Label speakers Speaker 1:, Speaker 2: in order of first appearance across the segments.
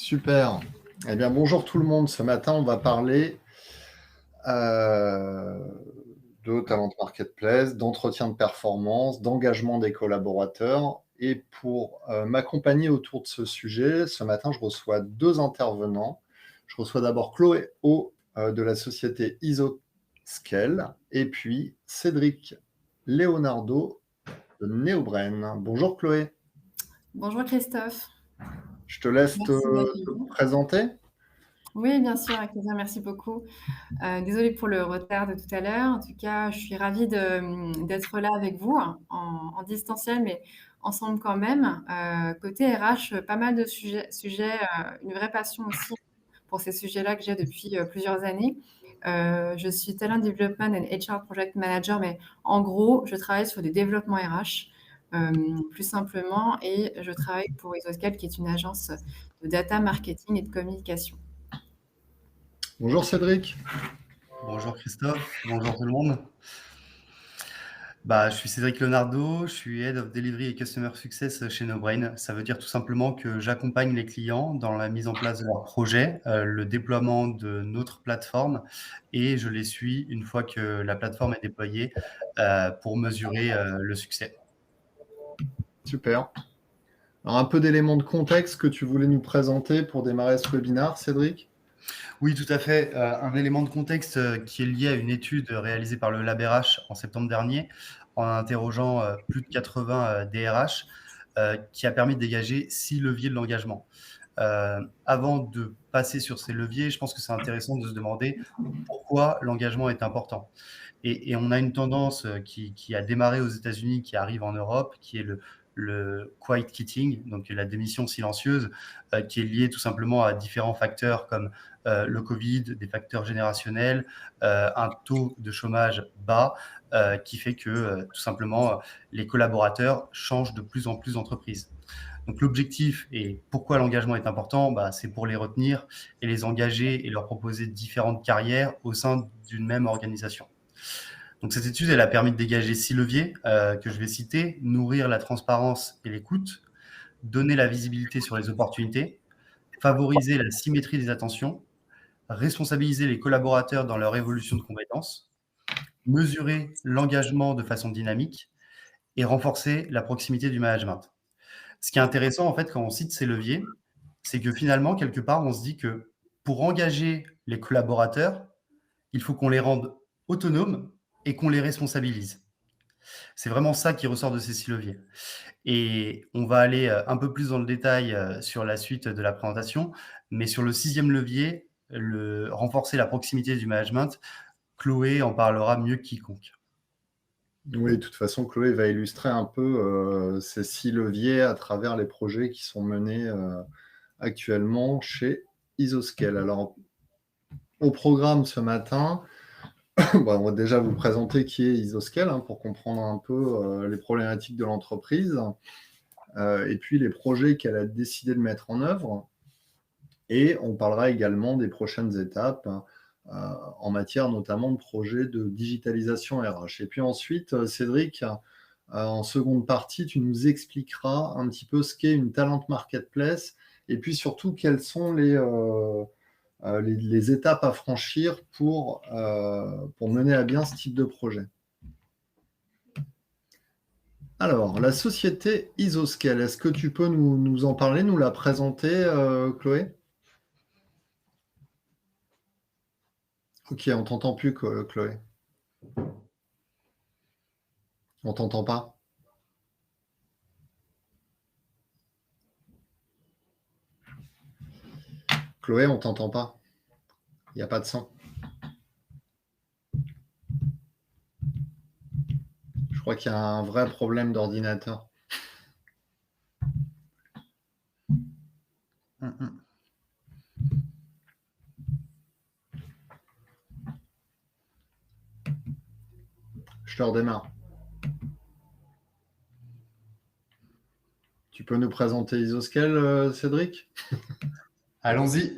Speaker 1: Super. Eh bien, bonjour tout le monde. Ce matin, on va parler euh, de Talent Marketplace, d'entretien de performance, d'engagement des collaborateurs. Et pour m'accompagner autour de ce sujet, ce matin, je reçois deux intervenants. Je reçois d'abord Chloé O de la société Isoscale et puis Cédric Leonardo de Neobrain. Bonjour Chloé.
Speaker 2: Bonjour Christophe,
Speaker 1: Je te laisse
Speaker 2: merci de
Speaker 1: te
Speaker 2: m'accueillir.
Speaker 1: présenter.
Speaker 2: Oui, bien sûr, avec plaisir, merci beaucoup. Désolée pour le retard de tout à l'heure. En tout cas, je suis ravie d'être là avec vous, hein, en distanciel, mais ensemble quand même. Côté RH, pas mal de sujets, une vraie passion aussi pour ces sujets-là que j'ai depuis plusieurs années. Je suis Talent Development and HR Project Manager, mais en gros, je travaille sur des développements RH, plus simplement, et je travaille pour Isoscal, qui est une agence de data marketing et de communication.
Speaker 1: Bonjour Cédric.
Speaker 3: Bonjour Christophe, bonjour tout le monde. Je suis Cédric Leonardo, je suis Head of Delivery et Customer Success chez NoBrain. Ça veut dire tout simplement que j'accompagne les clients dans la mise en place de leurs projets, le déploiement de notre plateforme, et je les suis une fois que la plateforme est déployée pour mesurer le succès.
Speaker 1: Super. Alors, un peu d'éléments de contexte que tu voulais nous présenter pour démarrer ce webinaire, Cédric?
Speaker 3: Oui, tout à fait. Un élément de contexte qui est lié à une étude réalisée par le LabRH en septembre dernier, en interrogeant plus de 80 DRH, qui a permis de dégager 6 leviers de l'engagement. Avant de passer sur ces leviers, je pense que c'est intéressant de se demander pourquoi l'engagement est important. Et on a une tendance qui a démarré aux États-Unis, qui arrive en Europe, qui est le quiet quitting, donc la démission silencieuse, qui est liée tout simplement à différents facteurs comme le Covid, des facteurs générationnels, un taux de chômage bas, qui fait que tout simplement les collaborateurs changent de plus en plus d'entreprises. Donc l'objectif et pourquoi l'engagement est important, c'est pour les retenir et les engager et leur proposer différentes carrières au sein d'une même organisation. Donc cette étude, elle a permis de dégager 6 leviers que je vais citer: nourrir la transparence et l'écoute, donner la visibilité sur les opportunités, favoriser la symétrie des attentions, responsabiliser les collaborateurs dans leur évolution de compétences, mesurer l'engagement de façon dynamique et renforcer la proximité du management. Ce qui est intéressant, en fait, quand on cite ces leviers, c'est que finalement, quelque part, on se dit que pour engager les collaborateurs, il faut qu'on les rende autonomes et qu'on les responsabilise. C'est vraiment ça qui ressort de ces 6 leviers. Et on va aller un peu plus dans le détail sur la suite de la présentation, mais sur le 6e levier, renforcer la proximité du management, Chloé en parlera mieux que quiconque.
Speaker 1: Oui, de toute façon, Chloé va illustrer un peu ces 6 leviers à travers les projets qui sont menés actuellement chez Isoscale. Alors, au programme ce matin, on va déjà vous présenter qui est Isoscale pour comprendre un peu les problématiques de l'entreprise et puis les projets qu'elle a décidé de mettre en œuvre. Et on parlera également des prochaines étapes en matière notamment de projets de digitalisation RH. Et puis ensuite, Cédric, en seconde partie, tu nous expliqueras un petit peu ce qu'est une Talent Marketplace et puis surtout quelles sont les étapes à franchir pour mener à bien ce type de projet. Alors, la société Isoscale, est-ce que tu peux nous en parler, nous la présenter, Chloé? Ok, on t'entend plus, Chloé. On t'entend pas. Chloé, on t'entend pas. Il n'y a pas de son. Je crois qu'il y a un vrai problème d'ordinateur. Je te redémarre. Tu peux nous présenter Isoscale, Cédric?
Speaker 3: Allons-y.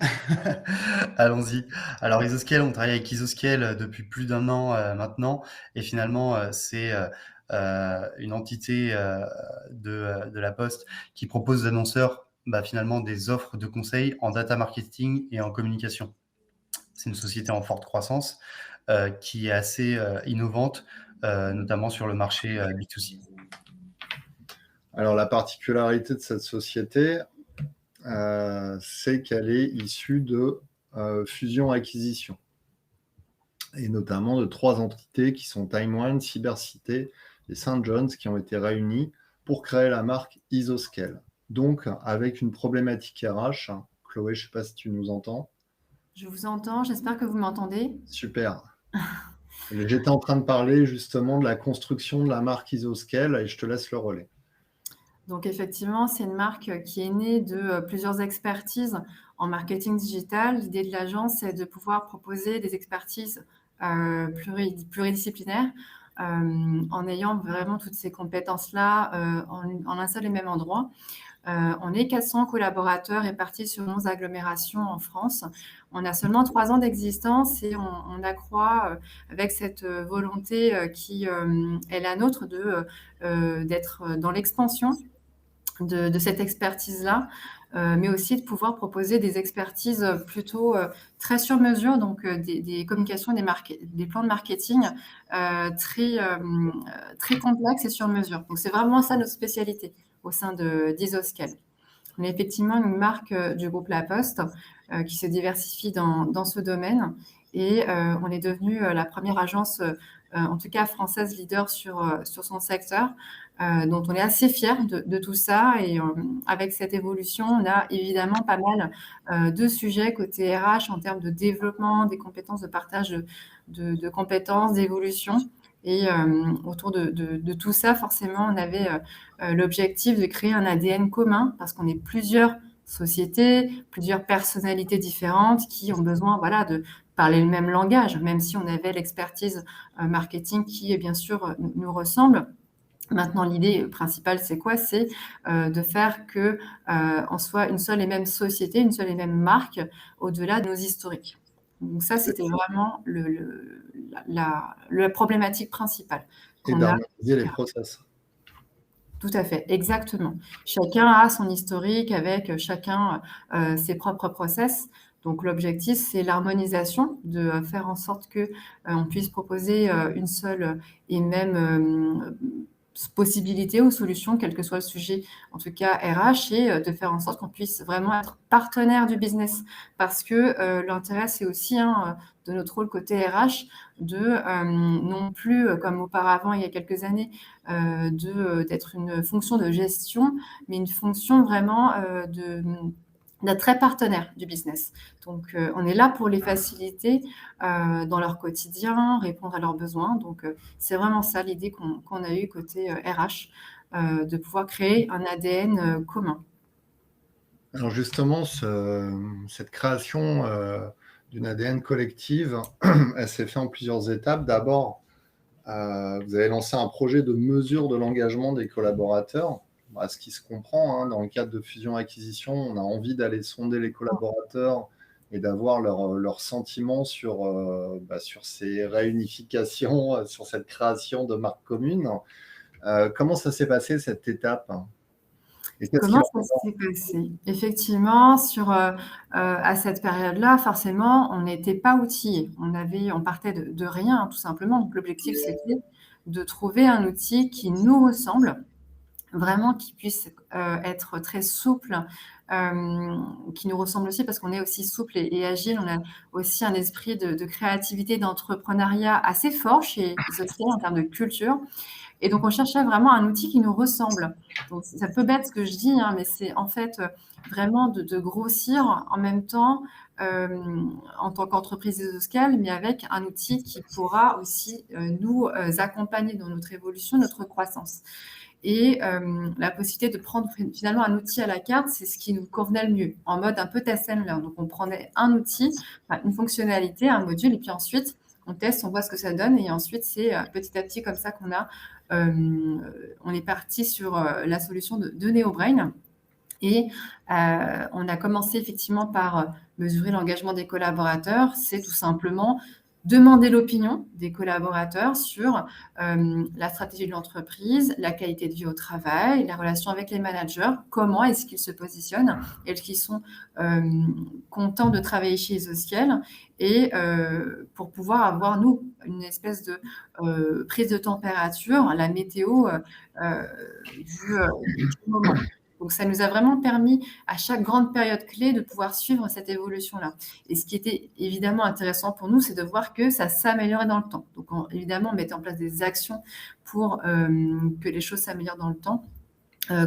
Speaker 3: Allons-y. Alors Isoscale, on travaille avec Isoscale depuis plus d'un an maintenant, et finalement c'est une entité de la Poste qui propose aux annonceurs finalement des offres de conseils en data marketing et en communication. C'est une société en forte croissance qui est assez innovante, notamment sur le marché B2C.
Speaker 1: Alors, la particularité de cette société, c'est qu'elle est issue de fusion-acquisition, et notamment de 3 entités qui sont Time1, Cybercité et St. John's, qui ont été réunies pour créer la marque Isoscale. Donc, avec une problématique RH, Chloé, je ne sais pas si tu nous entends.
Speaker 2: Je vous entends, j'espère que vous m'entendez.
Speaker 1: Super. J'étais en train de parler justement de la construction de la marque Isoscale et je te laisse le relais.
Speaker 2: Donc effectivement, c'est une marque qui est née de plusieurs expertises en marketing digital. L'idée de l'agence, c'est de pouvoir proposer des expertises pluridisciplinaires en ayant vraiment toutes ces compétences-là en un seul et même endroit. On est 400 collaborateurs répartis sur 11 agglomérations en France. On a seulement 3 ans d'existence et on accroît avec cette volonté qui est la nôtre d'être dans l'expansion de cette expertise-là, mais aussi de pouvoir proposer des expertises plutôt très sur mesure, donc des communications, des plans de marketing très complexes et sur mesure. Donc c'est vraiment ça notre spécialité au sein d'Isoscale. On est effectivement une marque du groupe La Poste qui se diversifie dans ce domaine et on est devenu la première agence, en tout cas française, leader sur son secteur, dont on est assez fiers de tout ça. Et avec cette évolution, on a évidemment pas mal de sujets côté RH en termes de développement, des compétences, de partage de compétences, d'évolution. Et autour de tout ça, forcément, on avait l'objectif de créer un ADN commun parce qu'on est plusieurs sociétés, plusieurs personnalités différentes qui ont besoin de parler le même langage, même si on avait l'expertise marketing qui, bien sûr, nous ressemble. Maintenant, l'idée principale, c'est quoi? C'est de faire qu'on soit une seule et même société, une seule et même marque au-delà de nos historiques. Donc ça, c'était vraiment la problématique principale
Speaker 1: Et
Speaker 2: qu'on a.
Speaker 1: d'harmoniser les process.
Speaker 2: Tout à fait, exactement. Chacun a son historique avec chacun ses propres process. Donc l'objectif, c'est l'harmonisation, de faire en sorte qu'on puisse proposer une seule et même possibilité ou solution, quel que soit le sujet, en tout cas RH, et de faire en sorte qu'on puisse vraiment être partenaire du business. Parce que l'intérêt, c'est aussi de notre rôle côté RH, non plus, comme auparavant, il y a quelques années, d'être une fonction de gestion, mais une fonction vraiment d'être très partenaire du business. Donc, on est là pour les faciliter dans leur quotidien, répondre à leurs besoins. Donc, c'est vraiment ça l'idée qu'on a eue côté RH, de pouvoir créer un ADN commun.
Speaker 1: Alors justement, cette création d'une ADN collective, elle s'est faite en plusieurs étapes. D'abord, vous avez lancé un projet de mesure de l'engagement des collaborateurs. Ce qui se comprend, dans le cadre de fusion-acquisition, on a envie d'aller sonder les collaborateurs et d'avoir leur sentiment sur ces réunifications, sur cette création de marques communes. Comment ça s'est passé, cette étape?
Speaker 2: Comment ça s'est passé? Effectivement, à cette période-là, forcément, on n'était pas outillés. On partait de rien, tout simplement. Donc l'objectif, c'était de trouver un outil qui nous ressemble, vraiment qui puisse être très souple, qui nous ressemble aussi parce qu'on est aussi souple et agile. On a aussi un esprit de créativité, d'entrepreneuriat assez fort chez Isoscale en termes de culture. Et donc, on cherchait vraiment un outil qui nous ressemble. Donc, ça peut bête ce que je dis, mais c'est en fait vraiment de grossir en même temps en tant qu'entreprise Isoscale, mais avec un outil qui pourra aussi nous accompagner dans notre évolution, notre croissance. Et la possibilité de prendre finalement un outil à la carte, c'est ce qui nous convenait le mieux, en mode un peu test and learn. Donc, on prenait un outil, une fonctionnalité, un module, et puis ensuite, on teste, on voit ce que ça donne. Et ensuite, c'est petit à petit comme ça on est parti sur la solution de NeoBrain. Et on a commencé effectivement par mesurer l'engagement des collaborateurs. C'est tout simplement demander l'opinion des collaborateurs sur la stratégie de l'entreprise, la qualité de vie au travail, la relation avec les managers, comment est-ce qu'ils se positionnent, est-ce qu'ils sont contents de travailler chez Isosciel, et pour pouvoir avoir, nous, une espèce de prise de température, la météo du moment. Donc, ça nous a vraiment permis, à chaque grande période clé, de pouvoir suivre cette évolution-là. Et ce qui était évidemment intéressant pour nous, c'est de voir que ça s'améliorait dans le temps. Donc, évidemment, on mettait en place des actions pour que les choses s'améliorent dans le temps.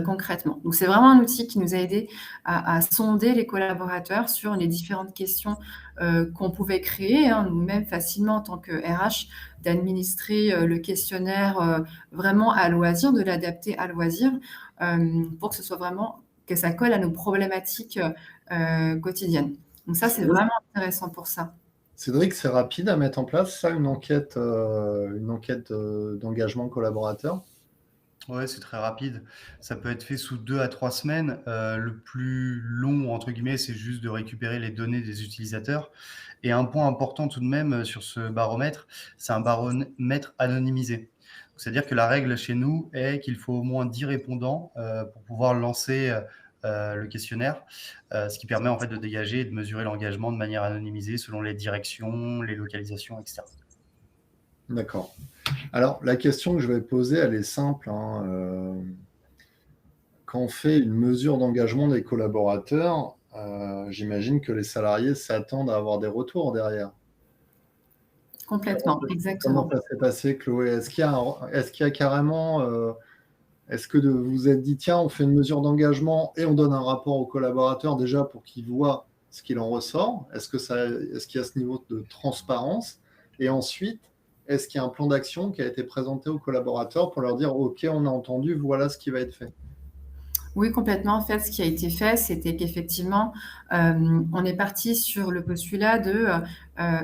Speaker 2: Concrètement. Donc, c'est vraiment un outil qui nous a aidé à sonder les collaborateurs sur les différentes questions qu'on pouvait créer, nous-mêmes facilement en tant que RH, d'administrer le questionnaire vraiment à loisir, de l'adapter à loisir, pour que ce soit vraiment, que ça colle à nos problématiques quotidiennes. Donc ça, c'est vraiment intéressant pour ça.
Speaker 1: Cédric, c'est rapide à mettre en place, ça, une enquête d'engagement collaborateur?
Speaker 3: Ouais, c'est très rapide. Ça peut être fait sous 2 à 3 semaines. Le plus long, entre guillemets, c'est juste de récupérer les données des utilisateurs. Et un point important tout de même sur ce baromètre, c'est un baromètre anonymisé. C'est-à-dire que la règle chez nous est qu'il faut au moins 10 répondants pour pouvoir lancer le questionnaire, ce qui permet en fait de dégager et de mesurer l'engagement de manière anonymisée selon les directions, les localisations, etc.
Speaker 1: D'accord. Alors, la question que je vais poser, elle est simple. Quand on fait une mesure d'engagement des collaborateurs, j'imagine que les salariés s'attendent à avoir des retours derrière.
Speaker 2: Complètement, exactement.
Speaker 1: Comment ça s'est passé, Chloé? Est-ce qu'il y a carrément... Est-ce que vous vous êtes dit, tiens, on fait une mesure d'engagement et on donne un rapport aux collaborateurs déjà pour qu'ils voient ce qu'il en ressort? Est-ce qu'il y a ce niveau de transparence? Et ensuite, est-ce qu'il y a un plan d'action qui a été présenté aux collaborateurs pour leur dire, OK, on a entendu, voilà ce qui va être fait?
Speaker 2: Oui, complètement. En fait, ce qui a été fait, c'était qu'effectivement, on est parti sur le postulat de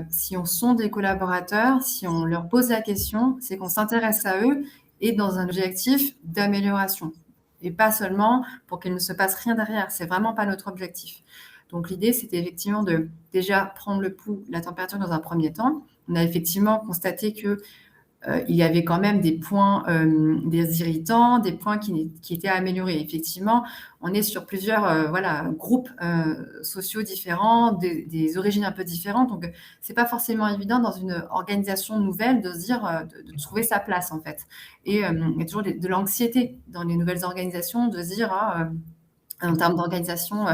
Speaker 2: si on sonde des collaborateurs, si on leur pose la question, c'est qu'on s'intéresse à eux et dans un objectif d'amélioration. Et pas seulement pour qu'il ne se passe rien derrière. C'est vraiment pas notre objectif. Donc, l'idée, c'était effectivement de déjà prendre le pouls, la température dans un premier temps. On a effectivement constaté que il y avait quand même des points, des irritants, des points qui étaient à améliorer. Effectivement, on est sur plusieurs groupes sociaux différents, des origines un peu différentes. Donc, c'est pas forcément évident dans une organisation nouvelle de se dire, de trouver sa place, en fait. Et il y a toujours de l'anxiété dans les nouvelles organisations de se dire, en termes d'organisation,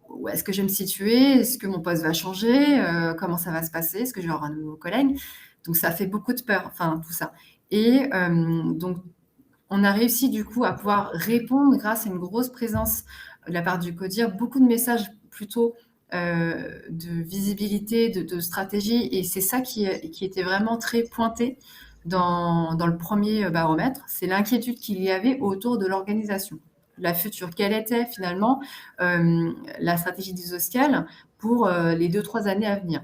Speaker 2: où est-ce que je vais me situer? Est-ce que mon poste va changer? Comment ça va se passer? Est-ce que je vais avoir un nouveau collègue? Donc, ça fait beaucoup de peur, enfin, tout ça. Et donc, on a réussi du coup à pouvoir répondre grâce à une grosse présence de la part du CODIR, beaucoup de messages plutôt de visibilité, de stratégie. Et c'est ça qui était vraiment très pointé dans le premier baromètre. C'est l'inquiétude qu'il y avait autour de l'organisation. La future, quelle était finalement la stratégie d'Isosciel pour les 2-3 années à venir.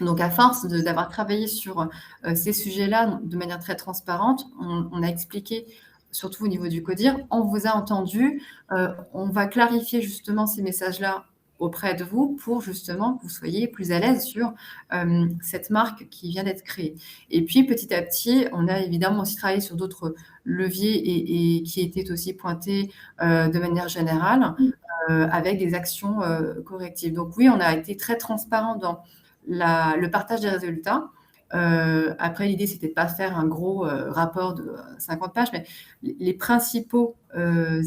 Speaker 2: Donc, à force d'avoir travaillé sur ces sujets-là de manière très transparente, on a expliqué, surtout au niveau du CODIR, on vous a entendu, on va clarifier justement ces messages-là auprès de vous pour justement que vous soyez plus à l'aise sur cette marque qui vient d'être créée. Et puis, petit à petit, on a évidemment aussi travaillé sur d'autres leviers et qui étaient aussi pointés de manière générale avec des actions correctives. Donc oui, on a été très transparent dans le partage des résultats. Après, l'idée, c'était de pas faire un gros rapport de 50 pages, mais les principaux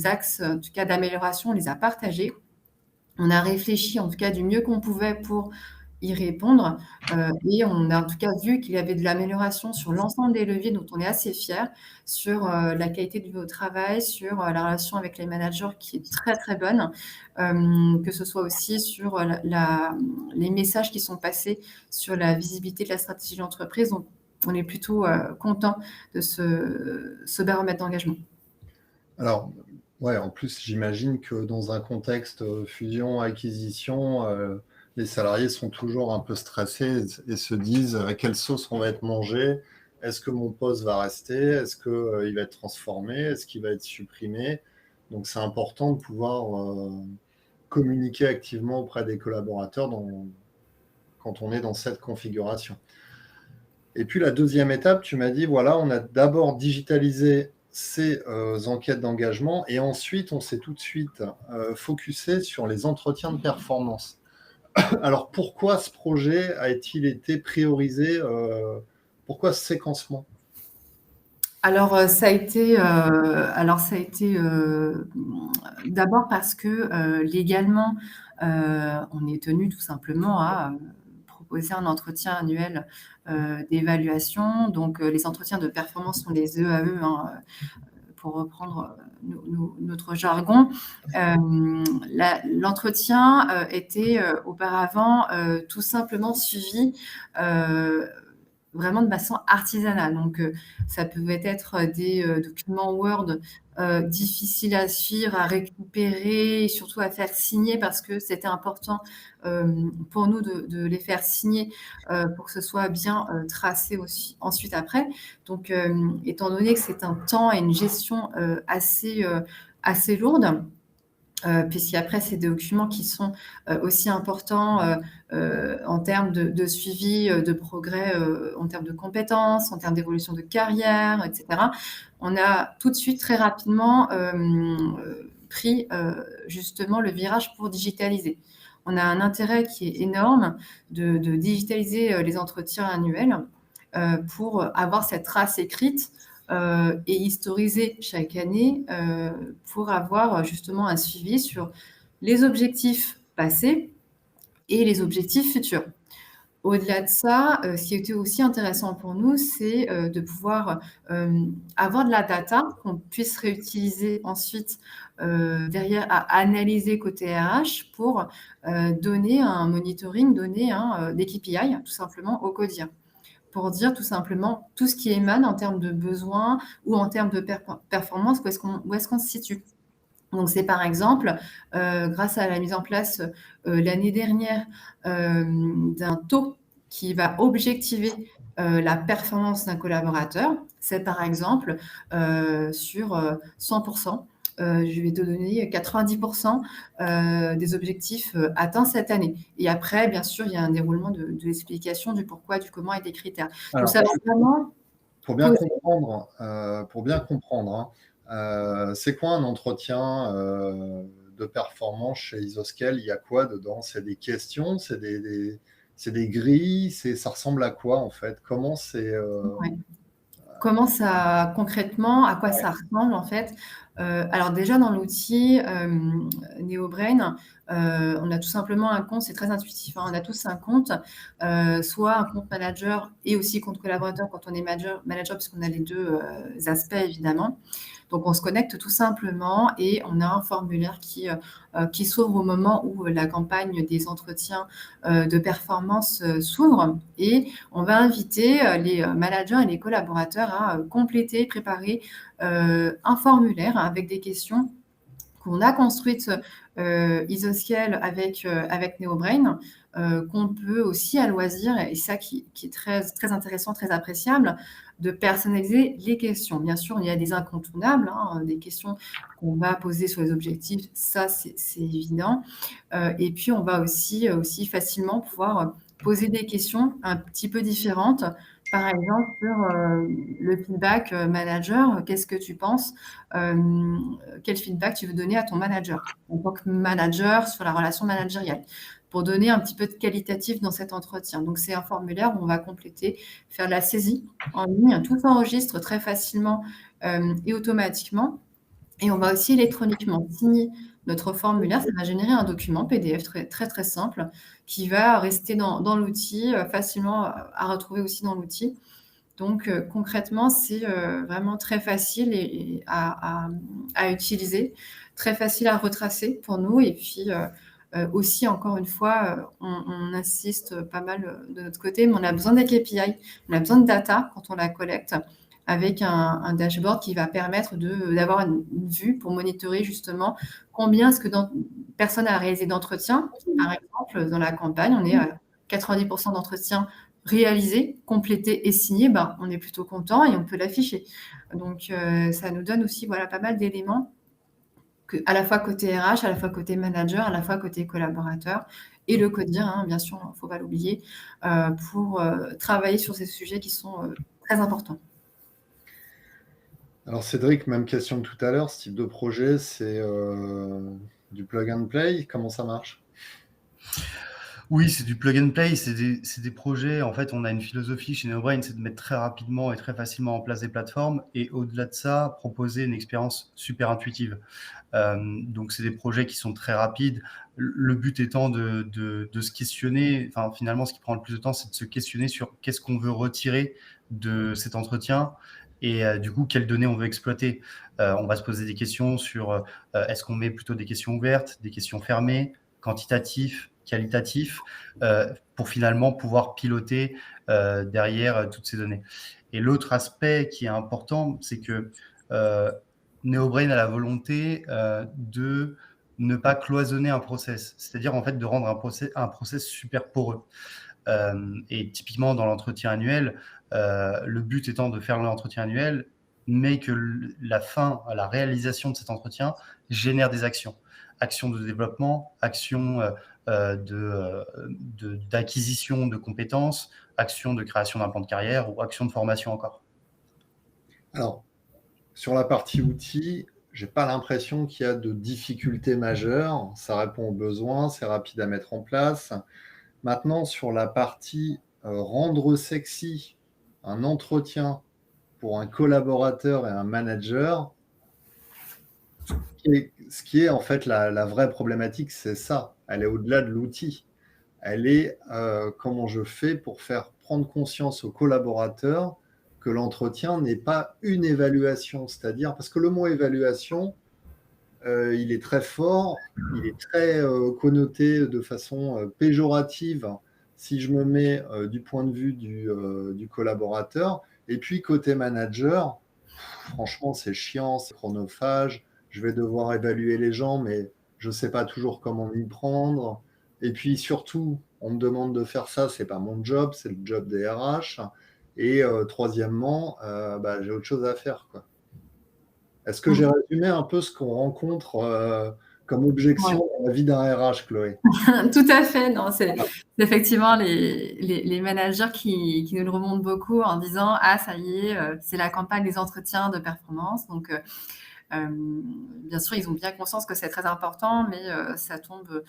Speaker 2: axes, en tout cas, d'amélioration, on les a partagés. On a réfléchi, en tout cas, du mieux qu'on pouvait pour y répondre. Et on a en tout cas vu qu'il y avait de l'amélioration sur l'ensemble des leviers dont on est assez fiers, sur la qualité de vie au travail, sur la relation avec les managers qui est très, très bonne, que ce soit aussi sur les messages qui sont passés sur la visibilité de la stratégie de l'entreprise. Donc, on est plutôt content de ce baromètre d'engagement.
Speaker 1: Alors, ouais, en plus, j'imagine que dans un contexte fusion-acquisition, les salariés sont toujours un peu stressés et se disent à quelle sauce on va être mangé? Est-ce que mon poste va rester? Est-ce qu'il va être transformé? Est-ce qu'il va être supprimé? Donc, c'est important de pouvoir communiquer activement auprès des collaborateurs quand on est dans cette configuration. Et puis la deuxième étape, tu m'as dit, voilà, on a d'abord digitalisé ces enquêtes d'engagement et ensuite on s'est tout de suite focusé sur les entretiens de performance. Alors pourquoi ce projet a-t-il été priorisé pourquoi ce séquencement?
Speaker 2: Ça a été, d'abord parce que légalement, on est tenu tout simplement à proposer un entretien annuel d'évaluation. Donc, les entretiens de performance sont les EAE, hein, pour reprendre notre jargon. L'entretien était auparavant tout simplement suivi vraiment de façon artisanale. Donc, ça pouvait être des documents Word difficiles à suivre, à récupérer et surtout à faire signer parce que c'était important pour nous de les faire signer pour que ce soit bien tracé aussi ensuite après. Donc, étant donné que c'est un temps et une gestion assez lourde, puisqu'après, c'est des documents qui sont aussi importants en termes de suivi de progrès, en termes de compétences, en termes d'évolution de carrière, etc. On a tout de suite, très rapidement, pris justement le virage pour digitaliser. On a un intérêt qui est énorme de digitaliser les entretiens annuels pour avoir cette trace écrite et historiser chaque année pour avoir justement un suivi sur les objectifs passés et les objectifs futurs. Au-delà de ça, ce qui était aussi intéressant pour nous, c'est de pouvoir avoir de la data qu'on puisse réutiliser ensuite derrière à analyser côté RH pour donner un monitoring, donner des KPI tout simplement au codir, pour dire tout simplement tout ce qui émane en termes de besoins ou en termes de performance, où est-ce qu'on se situe. Donc, c'est par exemple, grâce à la mise en place l'année dernière d'un taux qui va objectiver la performance d'un collaborateur. C'est par exemple sur 100%. Je vais te donner 90% des objectifs atteints cette année. Et après, bien sûr, il y a un déroulement de l'explication du pourquoi, du comment et des critères.
Speaker 1: Alors,
Speaker 2: Donc, ça va vraiment
Speaker 1: pour bien comprendre, c'est quoi un entretien de performance chez Isoscale? Il y a quoi dedans? C'est des questions, c'est des grilles, ça ressemble à quoi en fait? Comment c'est
Speaker 2: Ouais. Comment ça, concrètement, à quoi ça ressemble en fait? Alors déjà dans l'outil NeoBrain, on a tout simplement un compte, c'est très intuitif, hein, on a tous un compte, soit un compte manager et aussi compte collaborateur quand on est manager puisqu'on a les deux aspects évidemment. Donc on se connecte tout simplement et on a un formulaire qui s'ouvre au moment où la campagne des entretiens de performance s'ouvre, et on va inviter les managers et les collaborateurs à compléter, préparer un formulaire avec des questions qu'on a construites Isoscale avec NeoBrain, qu'on peut aussi à loisir, et ça qui est très, très intéressant, très appréciable, de personnaliser les questions. Bien sûr, il y a des incontournables, des questions qu'on va poser sur les objectifs, ça c'est évident. Et puis, on va aussi facilement pouvoir poser des questions un petit peu différentes. Par exemple, sur le feedback manager, qu'est-ce que tu penses? Quel feedback tu veux donner à ton manager en tant que manager sur la relation managériale, pour donner un petit peu de qualitatif dans cet entretien. Donc, c'est un formulaire où on va compléter, faire la saisie en ligne, tout s'enregistre très facilement et automatiquement. Et on va aussi électroniquement signer notre formulaire. Ça va générer un document PDF très, très, très simple qui va rester dans l'outil, facilement à retrouver aussi dans l'outil. Donc, concrètement, c'est vraiment très facile et à utiliser, très facile à retracer pour nous. Et puis, aussi, encore une fois, on insiste pas mal de notre côté, mais on a besoin des KPI, on a besoin de data quand on la collecte, avec un dashboard qui va permettre d'avoir une vue pour monitorer justement combien est-ce que personne a réalisé d'entretien. Par exemple, dans la campagne, on est à 90% d'entretiens réalisés, complétés et signés. On est plutôt content et on peut l'afficher. Donc, ça nous donne aussi pas mal d'éléments à la fois côté RH, à la fois côté manager, à la fois côté collaborateur, et le codir, hein, bien sûr, il ne faut pas l'oublier, pour travailler sur ces sujets qui sont très importants.
Speaker 1: Alors Cédric, même question que tout à l'heure, ce type de projet, c'est du plug and play, comment ça marche?
Speaker 3: Oui, c'est du plug and play, c'est des projets. En fait, on a une philosophie chez NeoBrain, c'est de mettre très rapidement et très facilement en place des plateformes et au-delà de ça, proposer une expérience super intuitive. Donc, c'est des projets qui sont très rapides. Le but étant de se questionner, enfin, finalement, ce qui prend le plus de temps, c'est de se questionner sur qu'est-ce qu'on veut retirer de cet entretien et du coup, quelles données on veut exploiter. On va se poser des questions sur est-ce qu'on met plutôt des questions ouvertes, des questions fermées, quantitatifs, qualitatifs, pour finalement pouvoir piloter derrière toutes ces données. Et l'autre aspect qui est important, c'est que NeoBrain a la volonté de ne pas cloisonner un process, c'est-à-dire en fait de rendre un process super poreux. Et typiquement dans l'entretien annuel, le but étant de faire l'entretien annuel, mais que la réalisation de cet entretien génère des actions. Actions de développement, actions d'acquisition de compétences, actions de création d'un plan de carrière ou actions de formation encore.
Speaker 1: Alors, sur la partie outils, j'ai pas l'impression qu'il y a de difficultés majeures. Ça répond aux besoins, c'est rapide à mettre en place. Maintenant, sur la partie rendre sexy un entretien pour un collaborateur et un manager, ce qui est en fait la vraie problématique, c'est ça. Elle est au-delà de l'outil. Elle est comment je fais pour faire prendre conscience aux collaborateurs que l'entretien n'est pas une évaluation. C'est-à-dire, parce que le mot évaluation, il est très fort, il est très connoté de façon péjorative si je me mets du point de vue du collaborateur. Et puis, côté manager, franchement, c'est chiant, c'est chronophage. Je vais devoir évaluer les gens, mais je ne sais pas toujours comment m'y prendre. Et puis surtout, on me demande de faire ça, c'est pas mon job, c'est le job des RH. Et troisièmement, j'ai autre chose à faire, quoi. Est-ce que j'ai résumé un peu ce qu'on rencontre comme objection
Speaker 2: Ouais.
Speaker 1: dans la vie d'un RH, Chloé?
Speaker 2: Tout à fait, non, c'est effectivement les managers qui nous le remontent beaucoup en disant: «Ah ça y est, c'est la campagne des entretiens de performance». Donc bien sûr, ils ont bien conscience que c'est très important, mais ça tombe,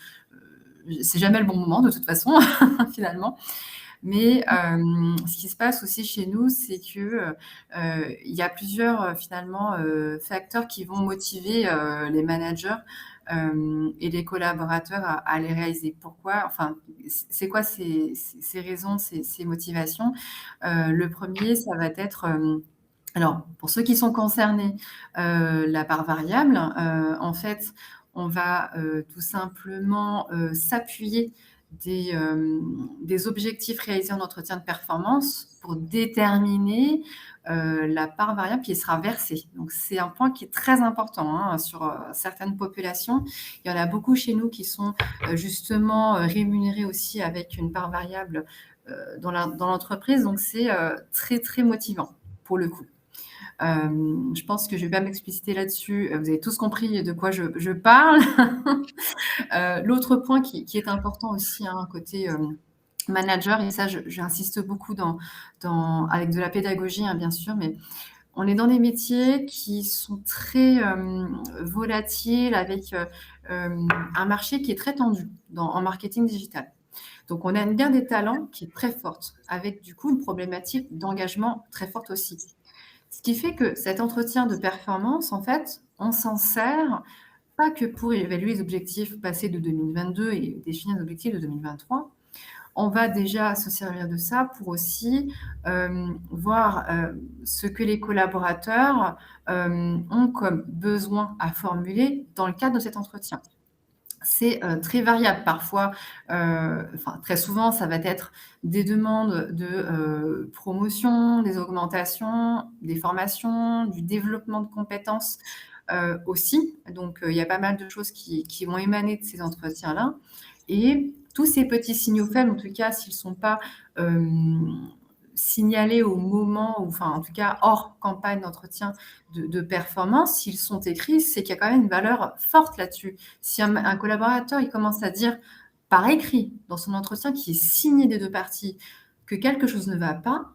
Speaker 2: c'est jamais le bon moment de toute façon, finalement. Mais ce qui se passe aussi chez nous, c'est que, il y a plusieurs, finalement, facteurs qui vont motiver, les managers, et les collaborateurs à les réaliser. Pourquoi? Enfin, c'est quoi ces raisons, ces motivations? Le premier, ça va être, alors pour ceux qui sont concernés, la part variable, en fait, on va, tout simplement, s'appuyer des objectifs réalisés en entretien de performance pour déterminer, la part variable qui sera versée. Donc c'est un point qui est très important, hein, sur, certaines populations. Il y en a beaucoup chez nous qui sont, justement, rémunérés aussi avec une part variable, dans l'entreprise. Donc c'est, très, très motivant pour le coup. Je pense que je vais pas m'expliciter là-dessus. Vous avez tous compris de quoi je parle. L'autre point qui est important aussi, hein, côté, manager, et ça j'insiste beaucoup avec de la pédagogie, hein, bien sûr, mais on est dans des métiers qui sont très, volatiles avec, un marché qui est très tendu en marketing digital. Donc on a une guerre des talents qui est très forte, avec du coup une problématique d'engagement très forte aussi. Ce qui fait que cet entretien de performance, en fait, on s'en sert pas que pour évaluer les objectifs passés de 2022 et définir les objectifs de 2023. On va déjà se servir de ça pour aussi voir ce que les collaborateurs ont comme besoin à formuler dans le cadre de cet entretien. C'est très variable. Parfois, enfin très souvent, ça va être des demandes de promotion, des augmentations, des formations, du développement de compétences aussi. Donc, il y a pas mal de choses qui vont émaner de ces entretiens-là. Et tous ces petits signaux faibles, en tout cas, s'ils ne sont pas signaler au moment, ou enfin en tout cas hors campagne d'entretien de performance, s'ils sont écrits, c'est qu'il y a quand même une valeur forte là-dessus. Si un collaborateur il commence à dire par écrit dans son entretien qui est signé des deux parties que quelque chose ne va pas,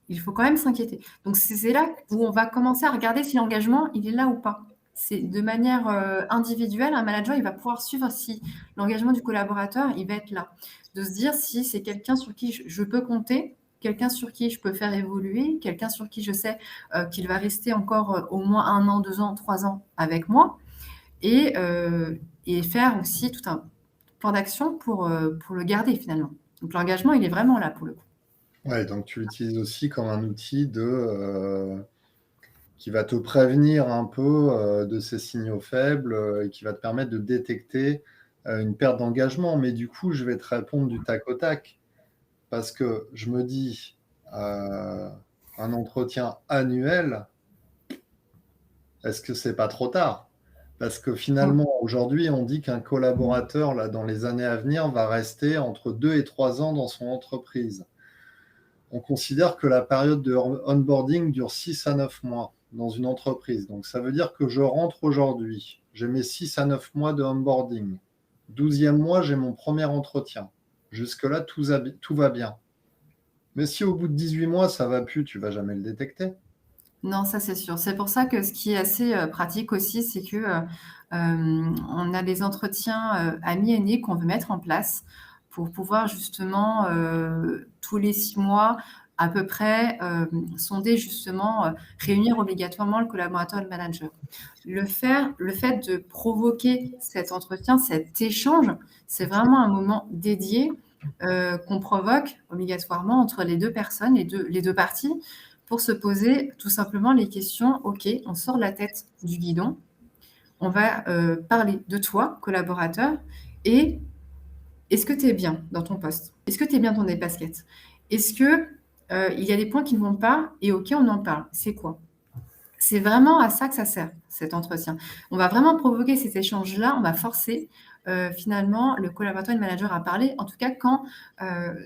Speaker 2: il faut quand même s'inquiéter. Donc c'est là où on va commencer à regarder si l'engagement il est là ou pas. C'est de manière individuelle, un manager il va pouvoir suivre si l'engagement du collaborateur il va être là, de se dire si c'est quelqu'un sur qui je peux compter, quelqu'un sur qui je peux faire évoluer, quelqu'un sur qui je sais qu'il va rester encore au moins 1 an, 2 ans, 3 ans avec moi, et faire aussi tout un plan d'action pour le garder finalement. Donc l'engagement, il est vraiment là pour le coup.
Speaker 1: Ouais, donc tu l'utilises aussi comme un outil qui va te prévenir un peu de ces signaux faibles et qui va te permettre de détecter une perte d'engagement. Mais du coup, je vais te répondre du tac au tac parce que je me dis, un entretien annuel, est-ce que c'est pas trop tard? Parce que finalement, aujourd'hui, on dit qu'un collaborateur, là, dans les années à venir, va rester entre 2 et 3 ans dans son entreprise. On considère que la période de onboarding dure 6 à 9 mois dans une entreprise. Donc, ça veut dire que je rentre aujourd'hui. J'ai mes 6 à 9 mois de onboarding. 12e mois, j'ai mon premier entretien. Jusque-là, tout va bien. Mais si au bout de 18 mois, ça va plus, tu vas jamais le détecter.
Speaker 2: Non, ça c'est sûr. C'est pour ça que ce qui est assez pratique aussi, c'est que on a des entretiens à mi-année qu'on veut mettre en place pour pouvoir justement tous les 6 mois à peu près sonder justement, réunir obligatoirement le collaborateur et le manager. Le fait de provoquer cet entretien, cet échange, c'est vraiment un moment dédié qu'on provoque obligatoirement entre les deux personnes, les deux parties, pour se poser tout simplement les questions. OK, on sort la tête du guidon, on va parler de toi, collaborateur, et est-ce que tu es bien dans ton poste? Est-ce que tu es bien dans tes baskets? Est-ce que il y a des points qui ne vont pas? Et OK, on en parle. C'est quoi? C'est vraiment à ça que ça sert, cet entretien. On va vraiment provoquer cet échange-là, on va forcer finalement le collaborateur et le manager à parler, en tout cas quand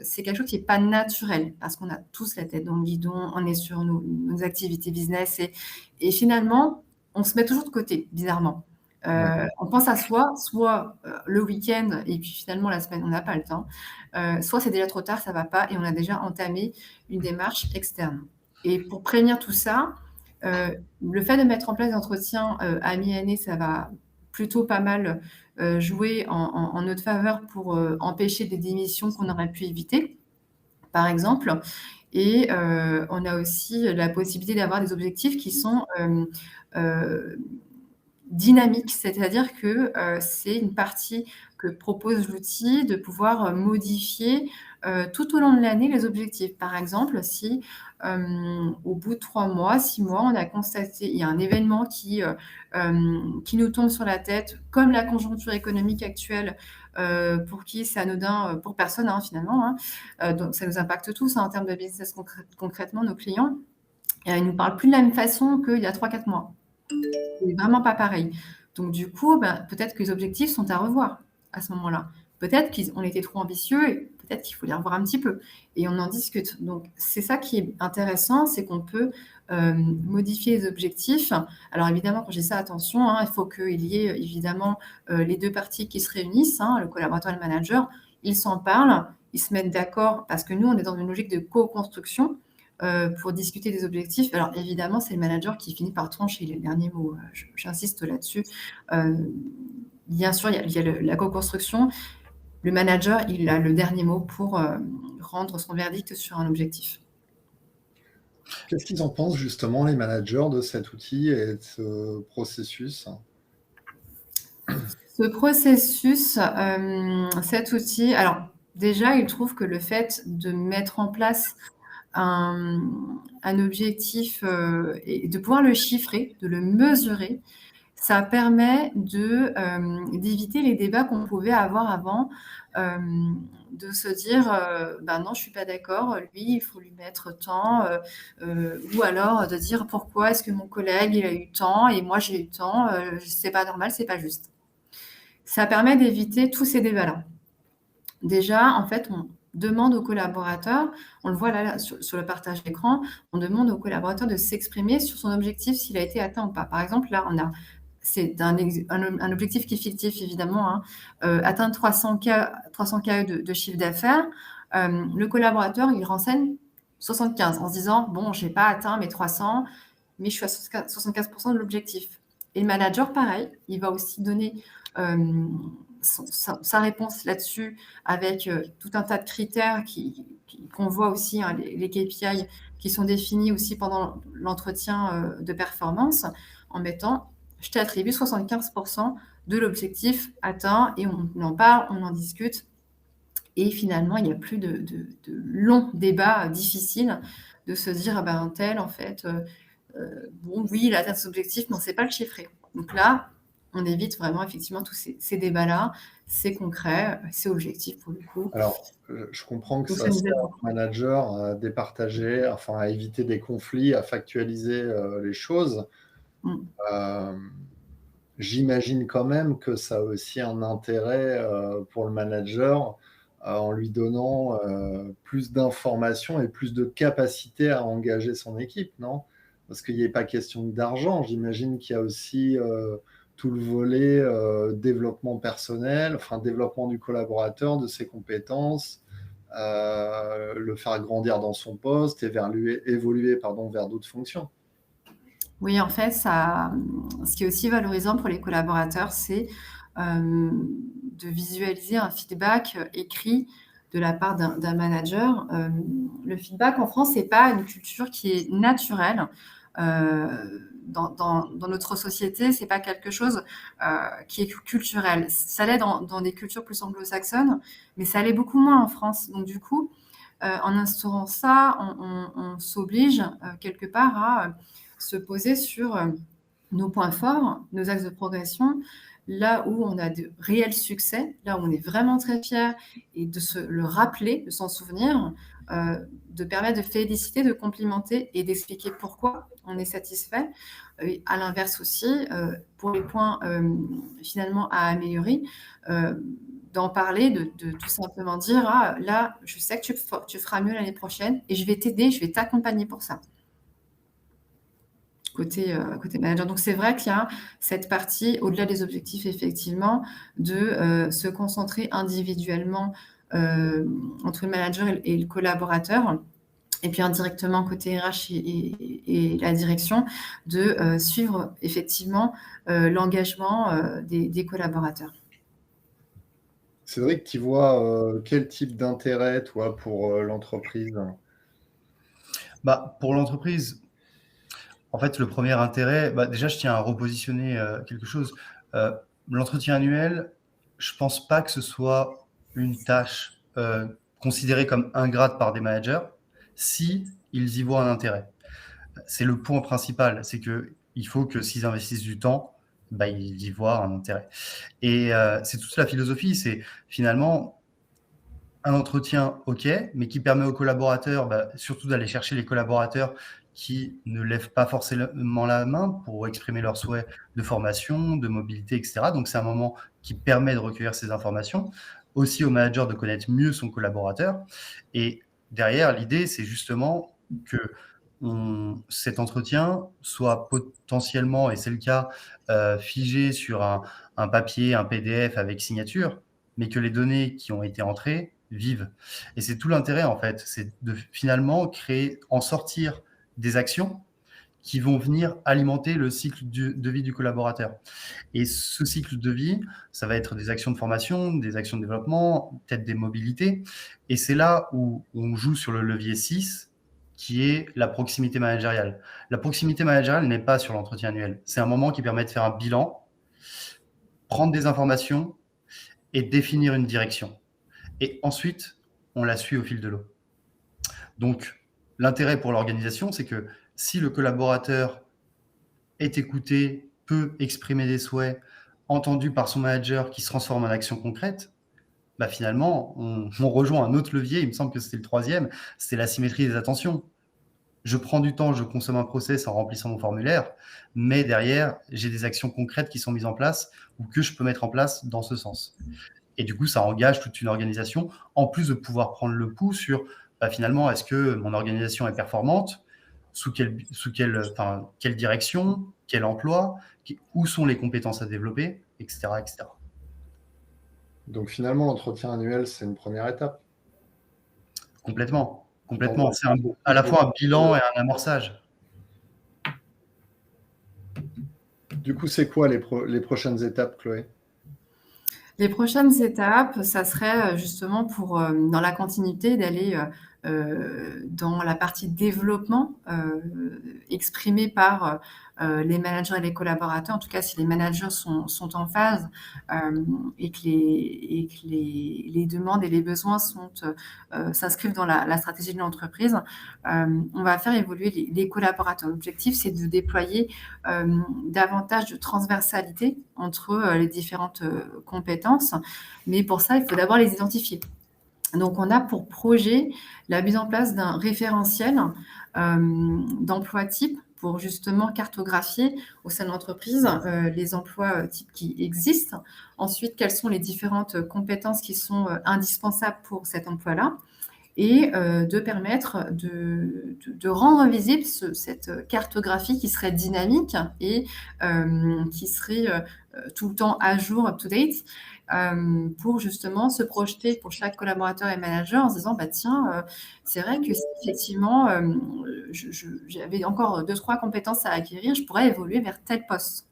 Speaker 2: c'est quelque chose qui n'est pas naturel, parce qu'on a tous la tête dans le guidon, on est sur nos activités business, et finalement, on se met toujours de côté, bizarrement. On pense à soi, soit le week-end, et puis finalement la semaine, on n'a pas le temps, soit c'est déjà trop tard, ça ne va pas, et on a déjà entamé une démarche externe. Et pour prévenir tout ça, le fait de mettre en place des entretiens à mi-année, ça va plutôt pas mal jouer en notre faveur pour empêcher des démissions qu'on aurait pu éviter, par exemple. Et on a aussi la possibilité d'avoir des objectifs qui sont dynamique, c'est-à-dire que c'est une partie que propose l'outil de pouvoir modifier tout au long de l'année les objectifs. Par exemple, si au bout de 3 mois, 6 mois, on a constaté, il y a un événement qui nous tombe sur la tête, comme la conjoncture économique actuelle, pour qui c'est anodin, pour personne finalement. Donc ça nous impacte tous en termes de business concrètement, nos clients. Ils ne nous parlent plus de la même façon qu'il y a 3-4 mois. C'est vraiment pas pareil. Donc du coup, peut-être que les objectifs sont à revoir à ce moment-là. Peut-être qu'on était trop ambitieux et peut-être qu'il faut les revoir un petit peu. Et on en discute. Donc c'est ça qui est intéressant, c'est qu'on peut modifier les objectifs. Alors évidemment, quand j'ai ça, attention, il faut qu'il y ait évidemment les deux parties qui se réunissent, le collaborateur et le manager, ils s'en parlent, ils se mettent d'accord, parce que nous, on est dans une logique de co-construction. Pour discuter des objectifs. Alors évidemment, c'est le manager qui finit par trancher les derniers mots. J'insiste là-dessus. Bien sûr, il y a la co-construction. Le manager, il a le dernier mot pour rendre son verdict sur un objectif.
Speaker 1: Qu'est-ce qu'ils en pensent justement, les managers, de cet outil et de ce processus?
Speaker 2: Ce processus, cet outil, alors déjà, ils trouvent que le fait de mettre en place un objectif et de pouvoir le chiffrer, de le mesurer, ça permet d'éviter les débats qu'on pouvait avoir avant, de se dire non, je ne suis pas d'accord, lui, il faut lui mettre tant, ou alors de dire pourquoi est-ce que mon collègue il a eu tant et moi j'ai eu tant, c'est pas normal, c'est pas juste. Ça permet d'éviter tous ces débats-là. Déjà, en fait, demande aux collaborateurs, on le voit là sur le partage d'écran, on demande aux collaborateurs de s'exprimer sur son objectif, s'il a été atteint ou pas. Par exemple, là, c'est un objectif qui est fictif, évidemment, hein, atteindre 300 KE de chiffre d'affaires. Le collaborateur, il renseigne 75 en se disant, bon, je n'ai pas atteint mes 300, mais je suis à 75% de l'objectif. Et le manager, pareil, il va aussi donner sa réponse là-dessus avec tout un tas de critères qu'on voit aussi, hein, les KPI qui sont définis aussi pendant l'entretien de performance, en mettant je t'attribue 75% de l'objectif atteint, et on en parle, on en discute, et finalement il n'y a plus de longs débats difficiles de se dire ah ben tel en fait bon oui il a atteint ses objectifs mais on ne sait pas le chiffrer. Donc là on évite vraiment effectivement tous ces débats-là, c'est concret, c'est objectif pour le coup.
Speaker 1: Alors, je comprends que
Speaker 2: Donc,
Speaker 1: ça sert au manager à départager, enfin à éviter des conflits, à factualiser les choses. J'imagine quand même que ça a aussi un intérêt pour le manager en lui donnant plus d'informations et plus de capacité à engager son équipe, non? Parce qu'il n'y a pas question d'argent. J'imagine qu'il y a aussi tout le volet développement personnel, enfin développement du collaborateur, de ses compétences, le faire grandir dans son poste, évoluer vers d'autres fonctions.
Speaker 2: Oui, en fait, ce qui est aussi valorisant pour les collaborateurs, c'est de visualiser un feedback écrit de la part d'un manager. Le feedback en France, c'est pas une culture qui est naturelle. Dans notre société, c'est pas quelque chose qui est culturel. Ça l'est dans des cultures plus anglo-saxonnes, mais ça l'est beaucoup moins en France. Donc du coup, en instaurant ça, on s'oblige quelque part à se poser sur nos points forts, nos axes de progression, là où on a de réels succès, là où on est vraiment très fiers, et de se le rappeler, de s'en souvenir, de permettre de féliciter, de complimenter et d'expliquer pourquoi on est satisfait. À l'inverse aussi, pour les points finalement à améliorer, d'en parler, de tout simplement dire ah, là, je sais que tu feras mieux l'année prochaine et je vais t'aider, je vais t'accompagner pour ça. Côté manager. Donc, c'est vrai qu'il y a cette partie, au-delà des objectifs, effectivement, de se concentrer individuellement entre le manager et le collaborateur, et puis indirectement côté RH et la direction, de suivre effectivement l'engagement des collaborateurs.
Speaker 1: Cédric, tu vois quel type d'intérêt, toi, pour l'entreprise?
Speaker 3: Pour l'entreprise, en fait, le premier intérêt, déjà, je tiens à repositionner quelque chose. L'entretien annuel, je ne pense pas que ce soit une tâche considérée comme ingrate par des managers si ils y voient un intérêt. C'est le point principal, c'est qu'il faut que s'ils investissent du temps, ils y voient un intérêt. Et c'est toute la philosophie, c'est finalement un entretien, ok, mais qui permet aux collaborateurs, surtout d'aller chercher les collaborateurs qui ne lèvent pas forcément la main pour exprimer leurs souhaits de formation, de mobilité, etc. Donc, c'est un moment qui permet de recueillir ces informations. Aussi au manager de connaître mieux son collaborateur. Et derrière, l'idée, c'est justement que cet entretien soit potentiellement, et c'est le cas, figé sur un papier, un PDF avec signature, mais que les données qui ont été entrées vivent. Et c'est tout l'intérêt, en fait, c'est de finalement en sortir des actions qui vont venir alimenter le cycle de vie du collaborateur. Et ce cycle de vie, ça va être des actions de formation, des actions de développement, peut-être des mobilités. Et c'est là où on joue sur le levier 6, qui est la proximité managériale. La proximité managériale n'est pas sur l'entretien annuel. C'est un moment qui permet de faire un bilan, prendre des informations et définir une direction. Et ensuite, on la suit au fil de l'eau. Donc, l'intérêt pour l'organisation, c'est que si le collaborateur est écouté, peut exprimer des souhaits, entendu par son manager qui se transforme en action concrète, finalement, on rejoint un autre levier, il me semble que c'était le 3e, c'est la symétrie des attentions. Je prends du temps, je consomme un process en remplissant mon formulaire, mais derrière, j'ai des actions concrètes qui sont mises en place ou que je peux mettre en place dans ce sens. Et du coup, ça engage toute une organisation, en plus de pouvoir prendre le pouls sur finalement, est-ce que mon organisation est performante, quelle direction, quel emploi, où sont les compétences à développer, etc., etc.
Speaker 1: Donc finalement, l'entretien annuel, c'est une première étape.
Speaker 3: Complètement.
Speaker 1: Dans
Speaker 3: C'est à la fois un bilan et un amorçage.
Speaker 1: Du coup, c'est quoi les prochaines étapes, Chloé?
Speaker 2: Les prochaines étapes, ça serait justement dans la continuité, d'aller dans la partie développement exprimée par les managers et les collaborateurs. En tout cas, si les managers sont en phase et que les demandes et les besoins s'inscrivent dans la stratégie de l'entreprise, on va faire évoluer les collaborateurs. L'objectif, c'est de déployer davantage de transversalité entre les différentes compétences. Mais pour ça, il faut d'abord les identifier. Donc, on a pour projet la mise en place d'un référentiel d'emploi type pour justement cartographier au sein de l'entreprise les emplois types qui existent. Ensuite, quelles sont les différentes compétences qui sont indispensables pour cet emploi-là, et de permettre de rendre visible cette cartographie qui serait dynamique et qui serait tout le temps à jour, up-to-date, pour justement se projeter pour chaque collaborateur et manager en se disant, tiens, c'est vrai que si effectivement j'avais encore 2-3 compétences à acquérir, je pourrais évoluer vers tel poste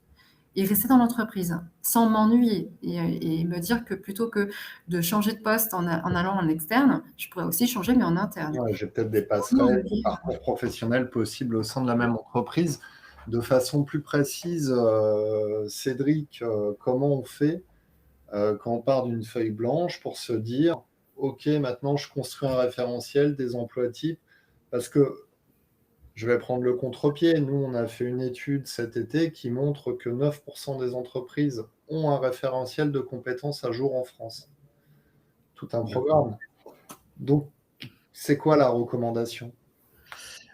Speaker 2: et rester dans l'entreprise sans m'ennuyer et me dire que plutôt que de changer de poste en allant en externe, je pourrais aussi changer, mais en interne.
Speaker 1: Ouais, j'ai peut-être des passerelles, des parcours professionnels possibles au sein de la même entreprise. De façon plus précise, Cédric, comment on fait quand on part d'une feuille blanche pour se dire « Ok, maintenant je construis un référentiel des emplois types » parce que je vais prendre le contre-pied. Nous, on a fait une étude cet été qui montre que 9% des entreprises ont un référentiel de compétences à jour en France. Tout un programme. Donc, c'est quoi la recommandation?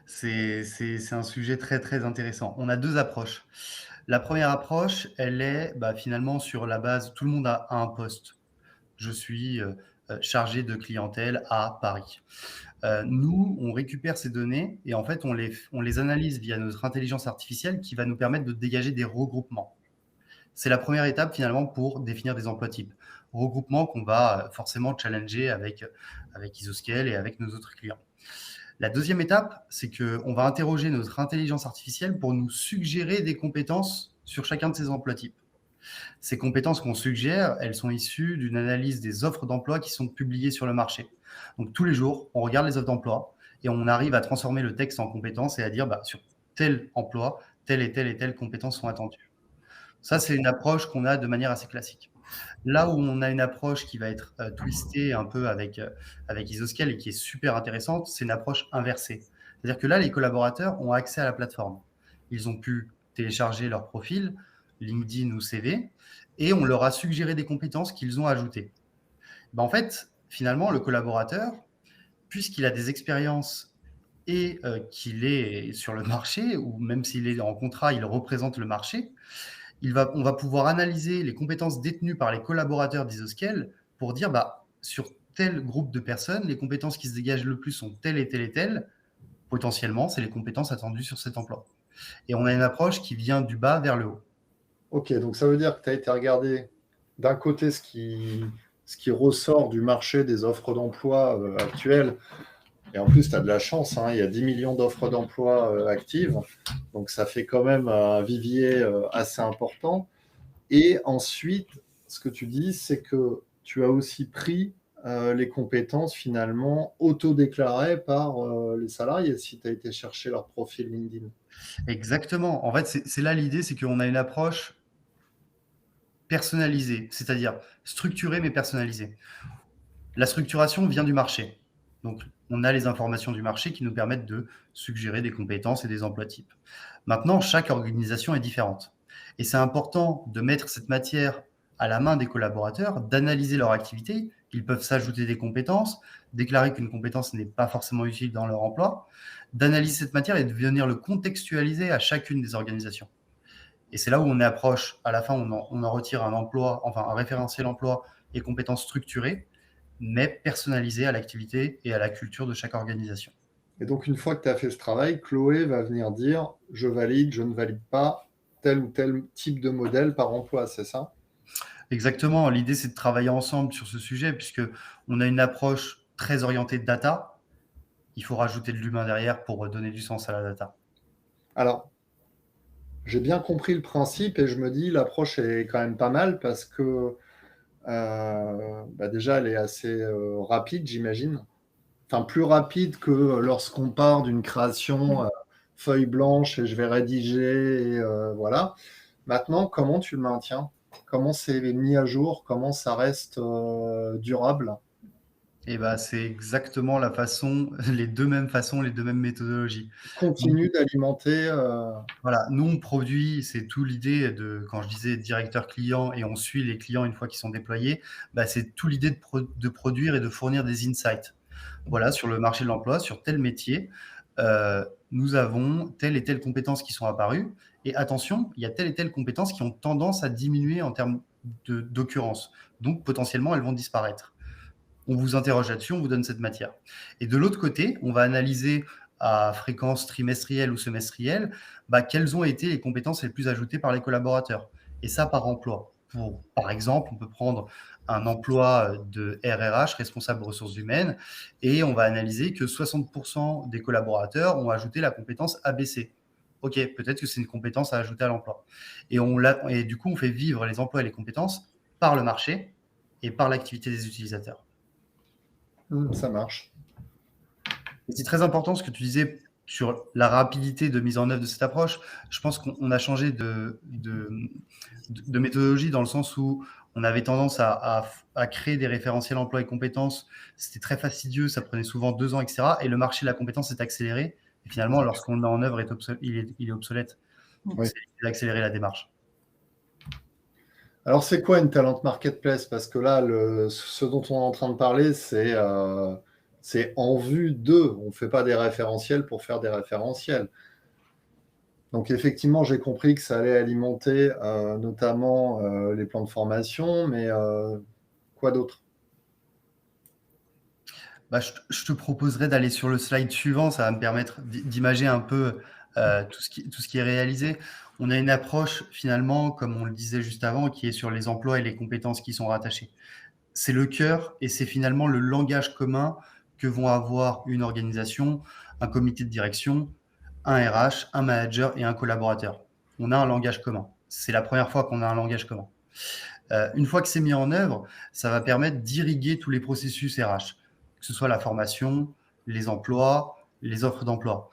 Speaker 3: C'est un sujet très, très intéressant. On a 2 approches. La première approche, elle est finalement sur la base, tout le monde a un poste. Je suis chargé de clientèle à Paris. Nous, on récupère ces données et en fait, on les analyse via notre intelligence artificielle qui va nous permettre de dégager des regroupements. C'est la première étape finalement pour définir des emplois types. Regroupements qu'on va forcément challenger avec Isoscale et avec nos autres clients. La deuxième étape, c'est qu'on va interroger notre intelligence artificielle pour nous suggérer des compétences sur chacun de ces emplois types. Ces compétences qu'on suggère, elles sont issues d'une analyse des offres d'emploi qui sont publiées sur le marché. Donc tous les jours, on regarde les offres d'emploi et on arrive à transformer le texte en compétences et à dire sur tel emploi, telle et telle et telle compétences sont attendues. Ça, c'est une approche qu'on a de manière assez classique. Là où on a une approche qui va être twistée un peu avec Isoscale et qui est super intéressante, c'est une approche inversée. C'est-à-dire que là, les collaborateurs ont accès à la plateforme. Ils ont pu télécharger leur profil, LinkedIn ou CV, et on leur a suggéré des compétences qu'ils ont ajoutées. En fait, finalement, le collaborateur, puisqu'il a des expériences et qu'il est sur le marché, ou même s'il est en contrat, il représente le marché, on va pouvoir analyser les compétences détenues par les collaborateurs d'Isoscale pour dire sur tel groupe de personnes, les compétences qui se dégagent le plus sont telles et telles et telles. Potentiellement, c'est les compétences attendues sur cet emploi. Et on a une approche qui vient du bas vers le haut.
Speaker 1: Ok, donc ça veut dire que tu as été regarder d'un côté ce qui ressort du marché des offres d'emploi actuelles. Et en plus, tu as de la chance, il y a 10 millions d'offres d'emploi actives. Donc, ça fait quand même un vivier assez important. Et ensuite, ce que tu dis, c'est que tu as aussi pris les compétences finalement auto-déclarées par les salariés si tu as été chercher leur profil LinkedIn.
Speaker 3: Exactement. En fait, c'est là l'idée, c'est qu'on a une approche personnalisée, c'est-à-dire structurée mais personnalisée. La structuration vient du marché. Donc, on a les informations du marché qui nous permettent de suggérer des compétences et des emplois types. Maintenant, chaque organisation est différente. Et c'est important de mettre cette matière à la main des collaborateurs, d'analyser leur activité. Ils peuvent s'ajouter des compétences, déclarer qu'une compétence n'est pas forcément utile dans leur emploi, d'analyser cette matière et de venir le contextualiser à chacune des organisations. Et c'est là où on approche, à la fin, on en retire un emploi, enfin un référentiel emploi et compétences structurées, mais personnalisées à l'activité et à la culture de chaque organisation.
Speaker 1: Et donc, une fois que tu as fait ce travail, Chloé va venir dire, je valide, je ne valide pas tel ou tel type de modèle par emploi, c'est ça?
Speaker 3: Exactement, l'idée c'est de travailler ensemble sur ce sujet, puisque on a une approche très orientée data. Il faut rajouter de l'humain derrière pour donner du sens à la data.
Speaker 1: Alors, j'ai bien compris le principe et je me dis, l'approche est quand même pas mal parce que déjà, elle est assez rapide, j'imagine. Enfin, plus rapide que lorsqu'on part d'une création feuille blanche et je vais rédiger et voilà. Maintenant, comment tu le maintiens? Comment c'est mis à jour? Comment ça reste durable?
Speaker 3: Et bah, c'est exactement la façon, les deux mêmes façons, les deux mêmes méthodologies.
Speaker 1: Continue d'alimenter.
Speaker 3: Voilà, nous on produit, c'est tout l'idée de quand je disais directeur client et on suit les clients une fois qu'ils sont déployés, bah, c'est tout l'idée de produire et de fournir des insights. Voilà, sur le marché de l'emploi, sur tel métier, nous avons telle et telle compétences qui sont apparues et attention, il y a telle et telle compétences qui ont tendance à diminuer en termes d'occurrence. Donc potentiellement, elles vont disparaître. On vous interroge là-dessus, on vous donne cette matière. Et de l'autre côté, on va analyser à fréquence trimestrielle ou semestrielle, quelles ont été les compétences les plus ajoutées par les collaborateurs. Et ça par emploi. Par exemple, on peut prendre un emploi de RRH, responsable ressources humaines, et on va analyser que 60% des collaborateurs ont ajouté la compétence ABC. OK, peut-être que c'est une compétence à ajouter à l'emploi. Et du coup, on fait vivre les emplois et les compétences par le marché et par l'activité des utilisateurs.
Speaker 1: Ça marche.
Speaker 3: C'est très important ce que tu disais sur la rapidité de mise en œuvre de cette approche. Je pense qu'on a changé de méthodologie dans le sens où on avait tendance à créer des référentiels emploi et compétences. C'était très fastidieux, ça prenait souvent 2 ans, etc. Et le marché de la compétence s'est accéléré. Et finalement, lorsqu'on le met en œuvre, il est obsolète. Donc,
Speaker 1: Oui.
Speaker 3: c'est d'accélérer la démarche.
Speaker 1: Alors, c'est quoi une talent marketplace? Parce que là, ce dont on est en train de parler, c'est en vue d'eux. On ne fait pas des référentiels pour faire des référentiels. Donc, effectivement, j'ai compris que ça allait alimenter notamment les plans de formation, mais quoi d'autre?
Speaker 3: Je te proposerais d'aller sur le slide suivant, ça va me permettre d'imager un peu tout ce qui est réalisé. On a une approche finalement, comme on le disait juste avant, qui est sur les emplois et les compétences qui sont rattachées. C'est le cœur et c'est finalement le langage commun que vont avoir une organisation, un comité de direction, un RH, un manager et un collaborateur. On a un langage commun. C'est la première fois qu'on a un langage commun. Une fois que c'est mis en œuvre, ça va permettre d'irriguer tous les processus RH, que ce soit la formation, les emplois, les offres d'emploi.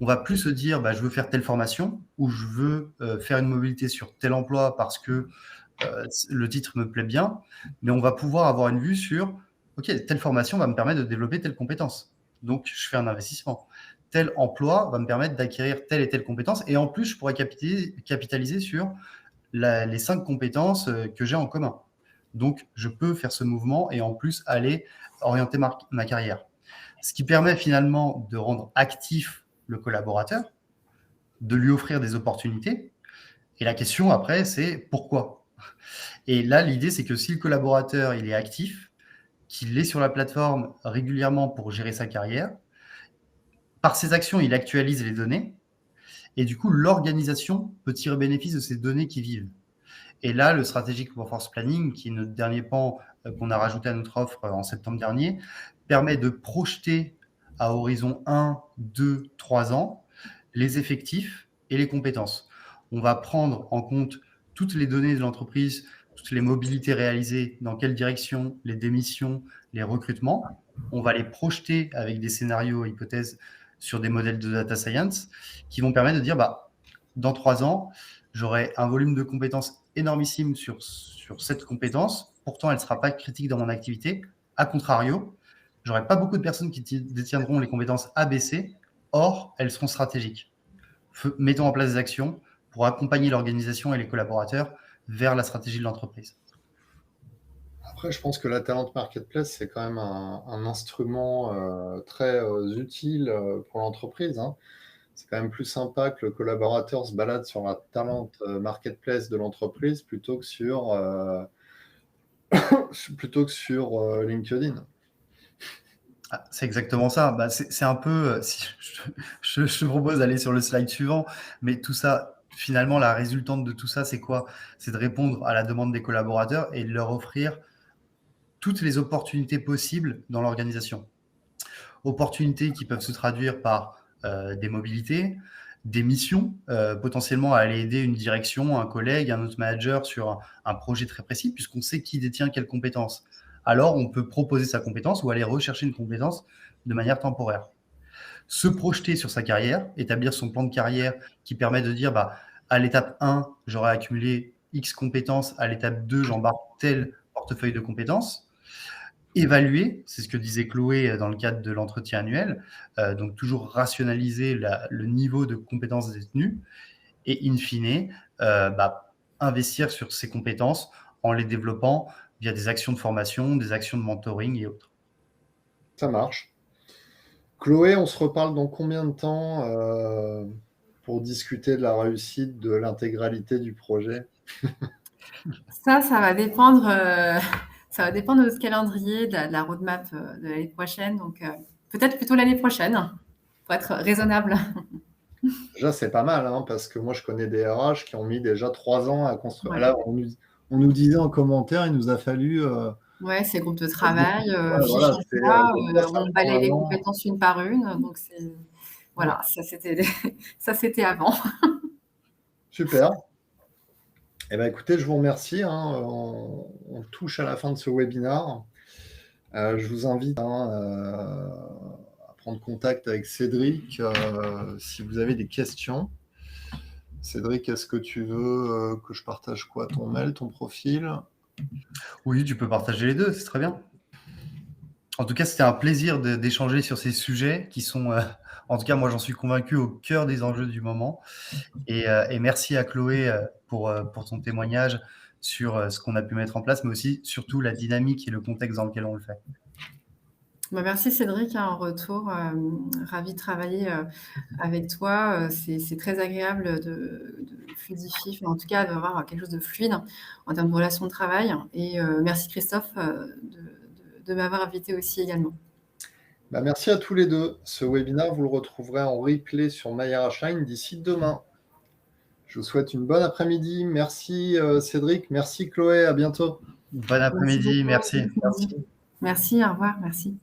Speaker 3: On va plus se dire, je veux faire telle formation ou je veux faire une mobilité sur tel emploi parce que le titre me plaît bien, mais on va pouvoir avoir une vue sur, OK, telle formation va me permettre de développer telle compétence. Donc, je fais un investissement. Tel emploi va me permettre d'acquérir telle et telle compétence. Et en plus, je pourrais capitaliser sur les 5 compétences que j'ai en commun. Donc, je peux faire ce mouvement et en plus aller orienter ma carrière. Ce qui permet finalement de rendre actif le collaborateur, de lui offrir des opportunités. Et la question après, c'est pourquoi? Et là, l'idée, c'est que si le collaborateur il est actif, qu'il est sur la plateforme régulièrement pour gérer sa carrière, par ses actions, il actualise les données. Et du coup, l'organisation peut tirer bénéfice de ces données qui vivent. Et là, le Strategic Workforce Planning, qui est notre dernier pan qu'on a rajouté à notre offre en septembre dernier, permet de projeter à horizon 1, 2, 3 ans les effectifs et les compétences. On va prendre en compte toutes les données de l'entreprise, toutes les mobilités réalisées, dans quelle direction, les démissions, les recrutements. On va les projeter avec des scénarios, hypothèses sur des modèles de data science qui vont permettre de dire, dans 3 ans, j'aurai un volume de compétences énormissime sur cette compétence. Pourtant, elle ne sera pas critique dans mon activité. A contrario, j'aurai pas beaucoup de personnes qui détiendront les compétences ABC. Or, elles seront stratégiques. Mettons en place des actions pour accompagner l'organisation et les collaborateurs vers la stratégie de l'entreprise.
Speaker 1: Après, je pense que la Talent Marketplace, c'est quand même un instrument très utile pour l'entreprise, hein. c'est quand même plus sympa que le collaborateur se balade sur la talent marketplace de l'entreprise plutôt que sur LinkedIn.
Speaker 3: Ah, c'est exactement ça. Bah, c'est un peu, si je te propose d'aller sur le slide suivant, mais tout ça, finalement, la résultante de tout ça, c'est quoi? C'est de répondre à la demande des collaborateurs et de leur offrir toutes les opportunités possibles dans l'organisation. Opportunités qui peuvent se traduire par des mobilités, des missions, potentiellement à aller aider une direction, un collègue, un autre manager sur un projet très précis, puisqu'on sait qui détient quelle compétence. Alors, on peut proposer sa compétence ou aller rechercher une compétence de manière temporaire. Se projeter sur sa carrière, établir son plan de carrière qui permet de dire, bah, à l'étape 1, j'aurai accumulé X compétences, à l'étape 2, j'embarque tel portefeuille de compétences. Évaluer, c'est ce que disait Chloé dans le cadre de l'entretien annuel, donc toujours rationaliser le niveau de compétences détenues et in fine, investir sur ces compétences en les développant via des actions de formation, des actions de mentoring et autres.
Speaker 1: Ça marche. Chloé, on se reparle dans combien de temps pour discuter de la réussite de l'intégralité du projet?
Speaker 2: Ça va dépendre, ça va dépendre de notre calendrier, de la roadmap de l'année prochaine. Donc, peut-être plutôt l'année prochaine, pour être raisonnable.
Speaker 1: Déjà, c'est pas mal, hein, parce que moi, je connais des RH qui ont mis déjà 3 ans à construire.
Speaker 2: Ouais.
Speaker 1: Là, on nous disait en commentaire, il nous a fallu.
Speaker 2: Ouais, c'est groupe de travail,
Speaker 1: Ouais,
Speaker 2: fiche
Speaker 1: voilà,
Speaker 2: emploi,
Speaker 1: ça
Speaker 2: on
Speaker 1: prend
Speaker 2: balaye
Speaker 1: un
Speaker 2: les
Speaker 1: an.
Speaker 2: compétences une par une. Donc, voilà, ça c'était avant.
Speaker 1: Super. Eh ben, écoutez, je vous remercie, hein, on touche à la fin de ce webinaire. Je vous invite à prendre contact avec Cédric si vous avez des questions. Cédric, est-ce que tu veux que je partage quoi? Ton mail, ton profil?
Speaker 3: Oui, tu peux partager les deux, c'est très bien. En tout cas, c'était un plaisir d'échanger sur ces sujets qui sont, en tout cas, moi, j'en suis convaincu, au cœur des enjeux du moment. Et merci à Chloé pour ton témoignage sur ce qu'on a pu mettre en place, mais aussi, surtout, la dynamique et le contexte dans lequel on le fait.
Speaker 2: Merci Cédric, en retour. Ravi de travailler avec toi. C'est très agréable de fluidifier, en tout cas d'avoir quelque chose de fluide en termes de relations de travail. Et merci Christophe de m'avoir invité aussi également.
Speaker 1: Merci à tous les deux. Ce webinaire, vous le retrouverez en replay sur MyRHline d'ici demain. Je vous souhaite une bonne après-midi. Merci Cédric, merci Chloé, à bientôt.
Speaker 3: Bon après-midi, merci.
Speaker 2: Merci, au revoir, merci.